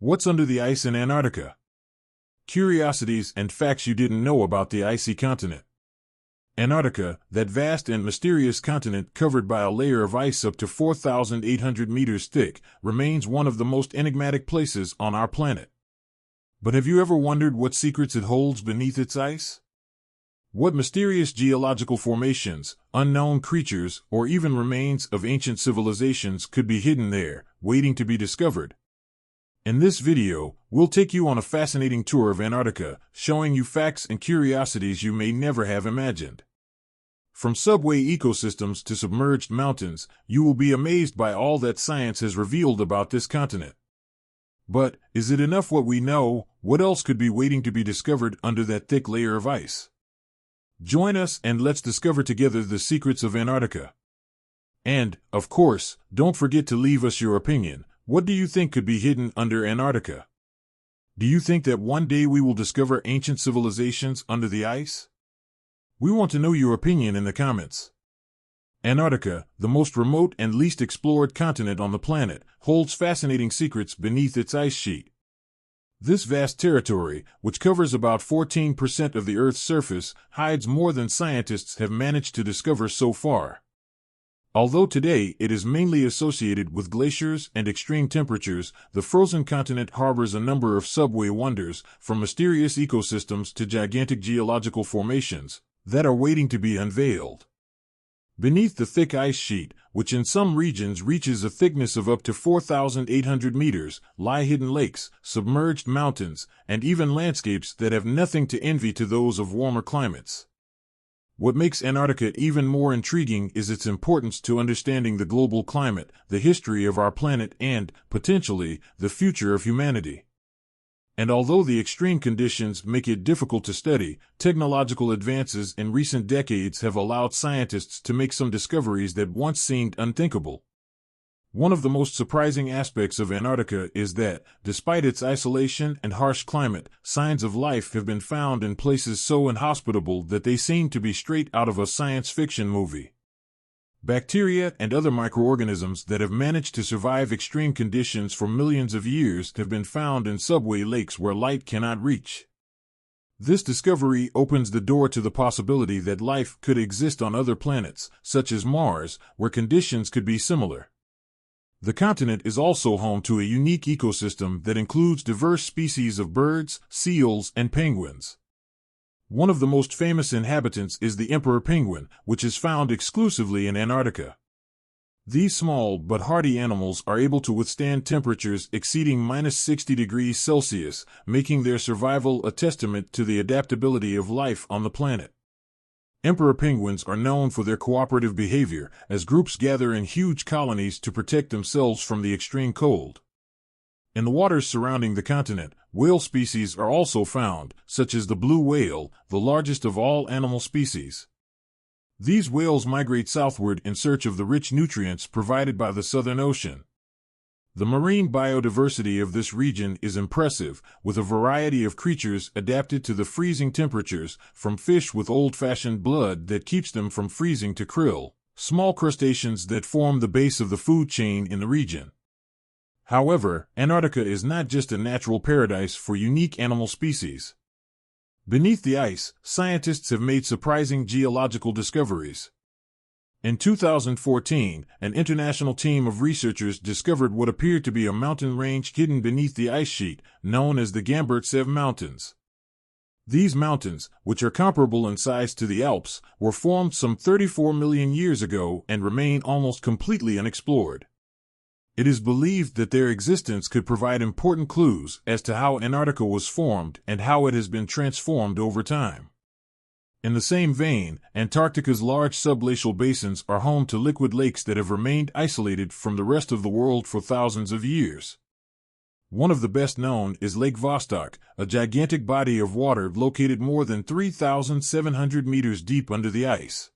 What's under the ice in Antarctica? Curiosities and facts you didn't know about the icy continent. Antarctica, that vast and mysterious continent covered by a layer of ice up to 4,800 meters thick, remains one of the most enigmatic places on our planet. But have you ever wondered what secrets it holds beneath its ice? What mysterious geological formations, unknown creatures, or even remains of ancient civilizations could be hidden there, waiting to be discovered? In this video, we'll take you on a fascinating tour of Antarctica, showing you facts and curiosities you may never have imagined. From subway ecosystems to submerged mountains, you will be amazed by all that science has revealed about this continent. But, is it enough what we know? What else could be waiting to be discovered under that thick layer of ice? Join us and let's discover together the secrets of Antarctica. And, of course, don't forget to leave us your opinion. What do you think could be hidden under Antarctica? Do you think that one day we will discover ancient civilizations under the ice? We want to know your opinion in the comments. Antarctica, the most remote and least explored continent on the planet, holds fascinating secrets beneath its ice sheet. This vast territory, which covers about 14% of the Earth's surface, hides more than scientists have managed to discover so far. Although today it is mainly associated with glaciers and extreme temperatures, the frozen continent harbors a number of subway wonders, from mysterious ecosystems to gigantic geological formations, that are waiting to be unveiled. Beneath the thick ice sheet, which in some regions reaches a thickness of up to 4,800 meters, lie hidden lakes, submerged mountains, and even landscapes that have nothing to envy to those of warmer climates. What makes Antarctica even more intriguing is its importance to understanding the global climate, the history of our planet, and, potentially, the future of humanity. And although the extreme conditions make it difficult to study, technological advances in recent decades have allowed scientists to make some discoveries that once seemed unthinkable. One of the most surprising aspects of Antarctica is that, despite its isolation and harsh climate, signs of life have been found in places so inhospitable that they seem to be straight out of a science fiction movie. Bacteria and other microorganisms that have managed to survive extreme conditions for millions of years have been found in subway lakes where light cannot reach. This discovery opens the door to the possibility that life could exist on other planets, such as Mars, where conditions could be similar. The continent is also home to a unique ecosystem that includes diverse species of birds, seals, and penguins. One of the most famous inhabitants is the emperor penguin, which is found exclusively in Antarctica. These small but hardy animals are able to withstand temperatures exceeding -60 degrees Celsius, making their survival a testament to the adaptability of life on the planet. Emperor penguins are known for their cooperative behavior, as groups gather in huge colonies to protect themselves from the extreme cold. In the waters surrounding the continent, whale species are also found, such as the blue whale, the largest of all animal species. These whales migrate southward in search of the rich nutrients provided by the Southern Ocean. The marine biodiversity of this region is impressive, with a variety of creatures adapted to the freezing temperatures, from fish with old-fashioned blood that keeps them from freezing to krill, small crustaceans that form the base of the food chain in the region. However, Antarctica is not just a natural paradise for unique animal species. Beneath the ice, scientists have made surprising geological discoveries. In 2014, an international team of researchers discovered what appeared to be a mountain range hidden beneath the ice sheet, known as the Gamburtsev Mountains. These mountains, which are comparable in size to the Alps, were formed some 34 million years ago and remain almost completely unexplored. It is believed that their existence could provide important clues as to how Antarctica was formed and how it has been transformed over time. In the same vein, Antarctica's large subglacial basins are home to liquid lakes that have remained isolated from the rest of the world for thousands of years. One of the best known is Lake Vostok, a gigantic body of water located more than 3,700 meters deep under the ice.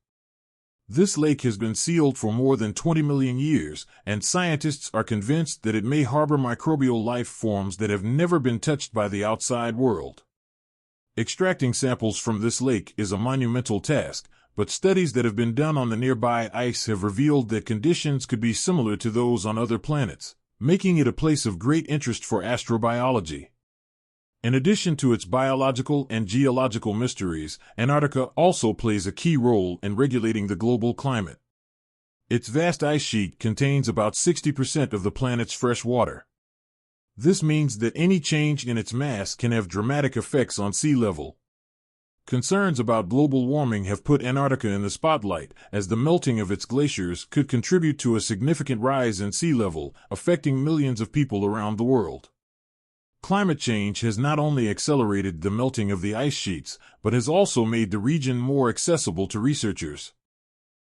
This lake has been sealed for more than 20 million years, and scientists are convinced that it may harbor microbial life forms that have never been touched by the outside world. Extracting samples from this lake is a monumental task, but studies that have been done on the nearby ice have revealed that conditions could be similar to those on other planets, making it a place of great interest for astrobiology. In addition to its biological and geological mysteries, Antarctica also plays a key role in regulating the global climate. Its vast ice sheet contains about 60% of the planet's fresh water. This means that any change in its mass can have dramatic effects on sea level. Concerns about global warming have put Antarctica in the spotlight, as the melting of its glaciers could contribute to a significant rise in sea level, affecting millions of people around the world. Climate change has not only accelerated the melting of the ice sheets, but has also made the region more accessible to researchers.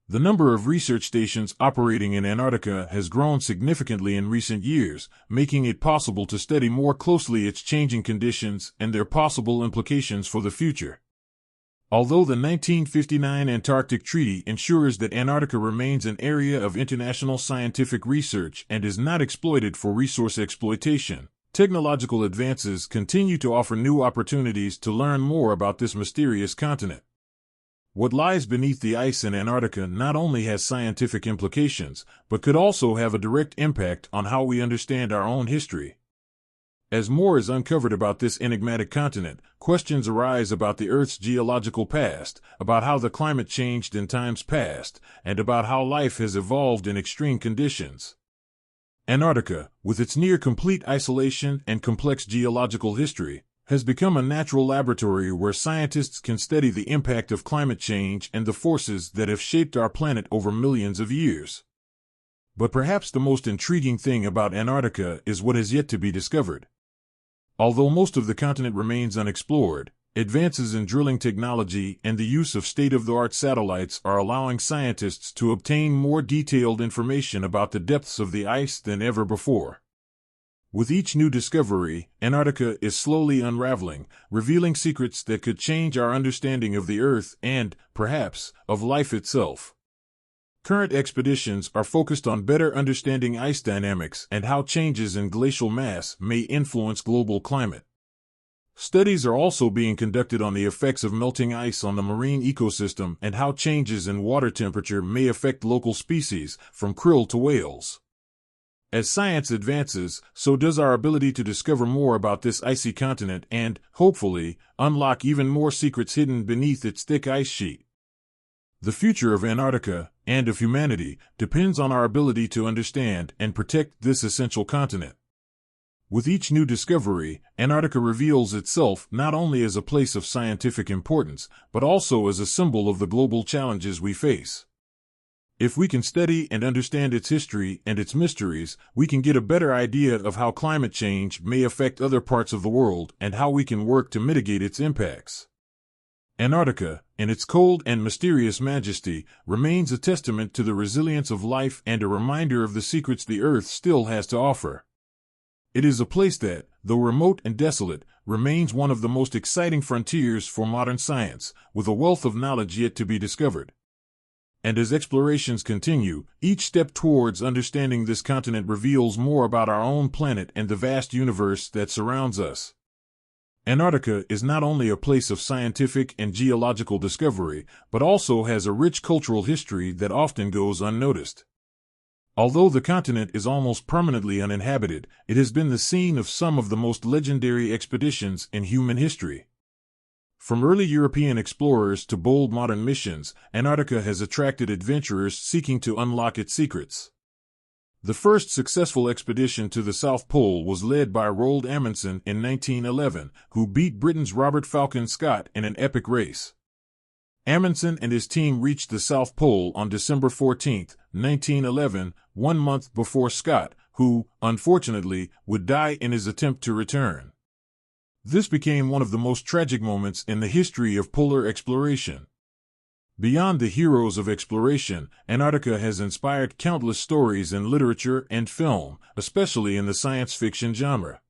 The number of research stations operating in Antarctica has grown significantly in recent years, making it possible to study more closely its changing conditions and their possible implications for the future. Although the 1959 Antarctic Treaty ensures that Antarctica remains an area of international scientific research and is not exploited for resource exploitation, technological advances continue to offer new opportunities to learn more about this mysterious continent. What lies beneath the ice in Antarctica not only has scientific implications, but could also have a direct impact on how we understand our own history. As more is uncovered about this enigmatic continent, questions arise about the Earth's geological past, about how the climate changed in times past, and about how life has evolved in extreme conditions. Antarctica, with its near-complete isolation and complex geological history, has become a natural laboratory where scientists can study the impact of climate change and the forces that have shaped our planet over millions of years. But perhaps the most intriguing thing about Antarctica is what has yet to be discovered. Although most of the continent remains unexplored, advances in drilling technology and the use of state-of-the-art satellites are allowing scientists to obtain more detailed information about the depths of the ice than ever before. With each new discovery, Antarctica is slowly unraveling, revealing secrets that could change our understanding of the Earth and, perhaps, of life itself. Current expeditions are focused on better understanding ice dynamics and how changes in glacial mass may influence global climate. Studies are also being conducted on the effects of melting ice on the marine ecosystem and how changes in water temperature may affect local species, from krill to whales. As science advances, so does our ability to discover more about this icy continent and, hopefully, unlock even more secrets hidden beneath its thick ice sheet. The future of Antarctica, and of humanity, depends on our ability to understand and protect this essential continent. With each new discovery, Antarctica reveals itself not only as a place of scientific importance, but also as a symbol of the global challenges we face. If we can study and understand its history and its mysteries, we can get a better idea of how climate change may affect other parts of the world and how we can work to mitigate its impacts. Antarctica, in its cold and mysterious majesty, remains a testament to the resilience of life and a reminder of the secrets the Earth still has to offer. It is a place that, though remote and desolate, remains one of the most exciting frontiers for modern science, with a wealth of knowledge yet to be discovered. And as explorations continue, each step towards understanding this continent reveals more about our own planet and the vast universe that surrounds us. Antarctica is not only a place of scientific and geological discovery, but also has a rich cultural history that often goes unnoticed. Although the continent is almost permanently uninhabited, it has been the scene of some of the most legendary expeditions in human history. From early European explorers to bold modern missions, Antarctica has attracted adventurers seeking to unlock its secrets. The first successful expedition to the South Pole was led by Roald Amundsen in 1911, who beat Britain's Robert Falcon Scott in an epic race. Amundsen and his team reached the South Pole on December 14, 1911, 1 month before Scott, who, unfortunately, would die in his attempt to return. This became one of the most tragic moments in the history of polar exploration. Beyond the heroes of exploration, Antarctica has inspired countless stories in literature and film, especially in the science fiction genre.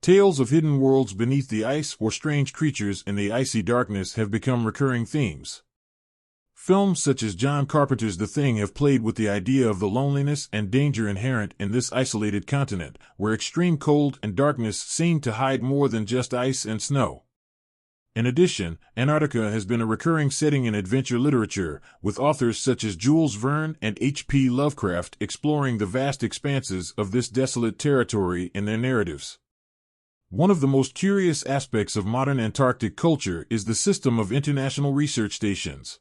Tales of hidden worlds beneath the ice or strange creatures in the icy darkness have become recurring themes. Films such as John Carpenter's The Thing have played with the idea of the loneliness and danger inherent in this isolated continent, where extreme cold and darkness seem to hide more than just ice and snow. In addition, Antarctica has been a recurring setting in adventure literature, with authors such as Jules Verne and H.P. Lovecraft exploring the vast expanses of this desolate territory in their narratives. One of the most curious aspects of modern Antarctic culture is the system of international research stations.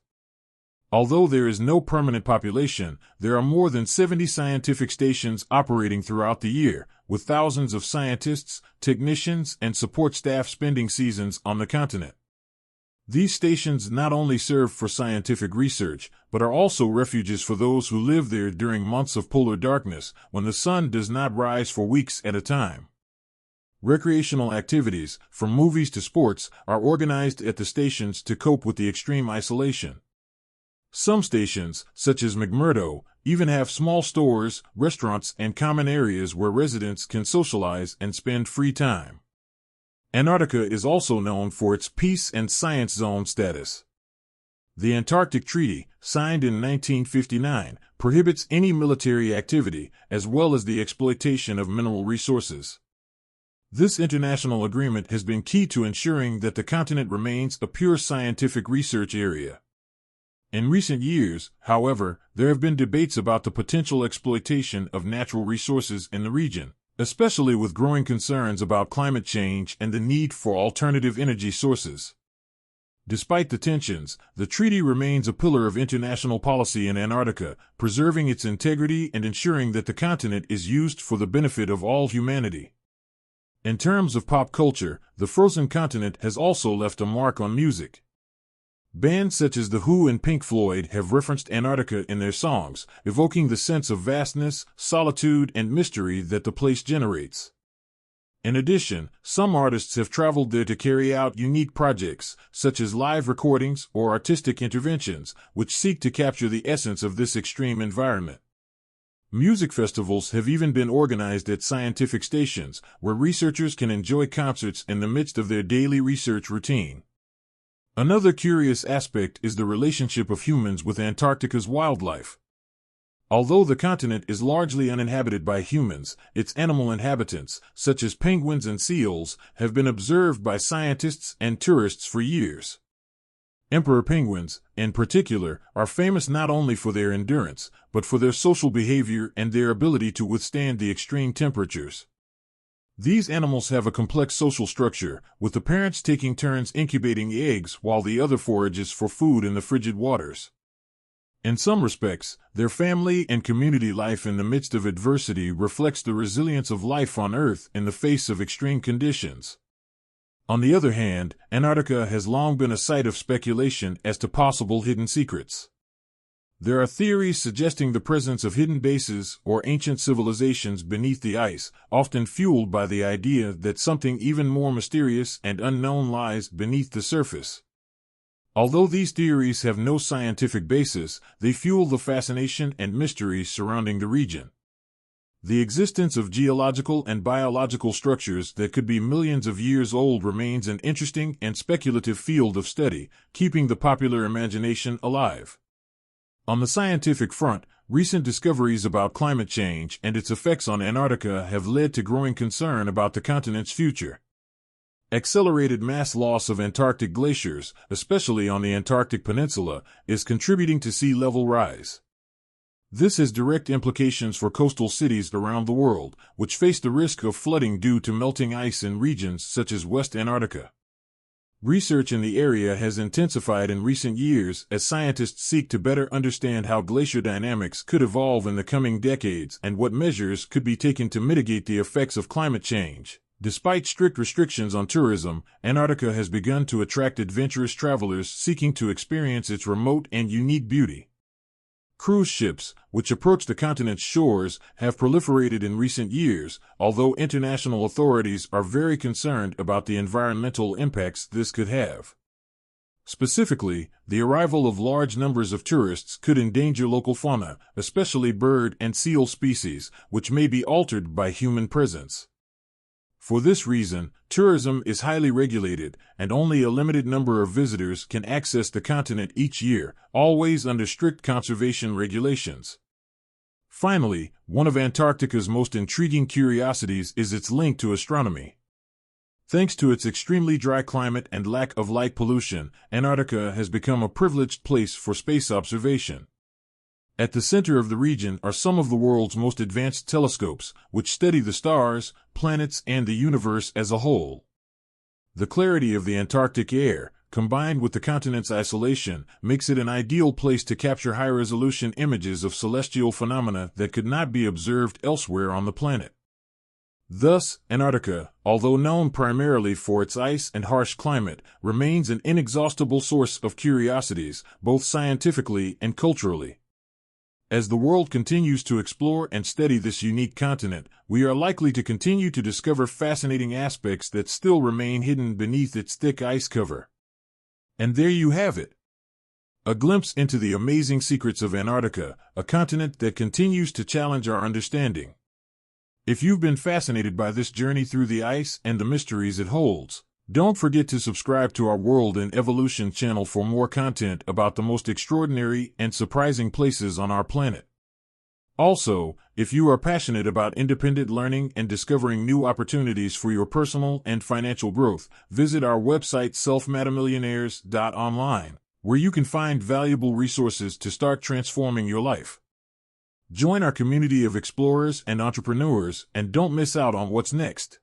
Although there is no permanent population, there are more than 70 scientific stations operating throughout the year, with thousands of scientists, technicians, and support staff spending seasons on the continent. These stations not only serve for scientific research, but are also refuges for those who live there during months of polar darkness, when the sun does not rise for weeks at a time. Recreational activities, from movies to sports, are organized at the stations to cope with the extreme isolation. Some stations, such as McMurdo, even have small stores, restaurants, and common areas where residents can socialize and spend free time. Antarctica is also known for its peace and science zone status. The Antarctic Treaty, signed in 1959, prohibits any military activity, as well as the exploitation of mineral resources. This international agreement has been key to ensuring that the continent remains a pure scientific research area. In recent years, however, there have been debates about the potential exploitation of natural resources in the region, especially with growing concerns about climate change and the need for alternative energy sources. Despite the tensions, the treaty remains a pillar of international policy in Antarctica, preserving its integrity and ensuring that the continent is used for the benefit of all humanity. In terms of pop culture, the frozen continent has also left a mark on music. Bands such as The Who and Pink Floyd have referenced Antarctica in their songs, evoking the sense of vastness, solitude, and mystery that the place generates. In addition, some artists have traveled there to carry out unique projects, such as live recordings or artistic interventions, which seek to capture the essence of this extreme environment. Music festivals have even been organized at scientific stations, where researchers can enjoy concerts in the midst of their daily research routine. Another curious aspect is the relationship of humans with Antarctica's wildlife. Although the continent is largely uninhabited by humans, its animal inhabitants, such as penguins and seals, have been observed by scientists and tourists for years. Emperor penguins, in particular, are famous not only for their endurance, but for their social behavior and their ability to withstand the extreme temperatures. These animals have a complex social structure, with the parents taking turns incubating eggs while the other forages for food in the frigid waters. In some respects, their family and community life in the midst of adversity reflects the resilience of life on Earth in the face of extreme conditions. On the other hand, Antarctica has long been a site of speculation as to possible hidden secrets. There are theories suggesting the presence of hidden bases or ancient civilizations beneath the ice, often fueled by the idea that something even more mysterious and unknown lies beneath the surface. Although these theories have no scientific basis, they fuel the fascination and mystery surrounding the region. The existence of geological and biological structures that could be millions of years old remains an interesting and speculative field of study, keeping the popular imagination alive. On the scientific front, recent discoveries about climate change and its effects on Antarctica have led to growing concern about the continent's future. Accelerated mass loss of Antarctic glaciers, especially on the Antarctic Peninsula, is contributing to sea level rise. This has direct implications for coastal cities around the world, which face the risk of flooding due to melting ice in regions such as West Antarctica. Research in the area has intensified in recent years as scientists seek to better understand how glacier dynamics could evolve in the coming decades and what measures could be taken to mitigate the effects of climate change. Despite strict restrictions on tourism, Antarctica has begun to attract adventurous travelers seeking to experience its remote and unique beauty. Cruise ships, which approach the continent's shores, have proliferated in recent years, although international authorities are very concerned about the environmental impacts this could have. Specifically, the arrival of large numbers of tourists could endanger local fauna, especially bird and seal species, which may be altered by human presence. For this reason, tourism is highly regulated, and only a limited number of visitors can access the continent each year, always under strict conservation regulations. Finally, one of Antarctica's most intriguing curiosities is its link to astronomy. Thanks to its extremely dry climate and lack of light pollution, Antarctica has become a privileged place for space observation. At the center of the region are some of the world's most advanced telescopes, which study the stars, planets, and the universe as a whole. The clarity of the Antarctic air, combined with the continent's isolation, makes it an ideal place to capture high-resolution images of celestial phenomena that could not be observed elsewhere on the planet. Thus, Antarctica, although known primarily for its ice and harsh climate, remains an inexhaustible source of curiosities, both scientifically and culturally. As the world continues to explore and study this unique continent, we are likely to continue to discover fascinating aspects that still remain hidden beneath its thick ice cover. And there you have it. A glimpse into the amazing secrets of Antarctica, a continent that continues to challenge our understanding. If you've been fascinated by this journey through the ice and the mysteries it holds, don't forget to subscribe to our World in Evolution channel for more content about the most extraordinary and surprising places on our planet. Also, if you are passionate about independent learning and discovering new opportunities for your personal and financial growth, visit our website selfmatamillionaires.online, where you can find valuable resources to start transforming your life. Join our community of explorers and entrepreneurs and don't miss out on what's next.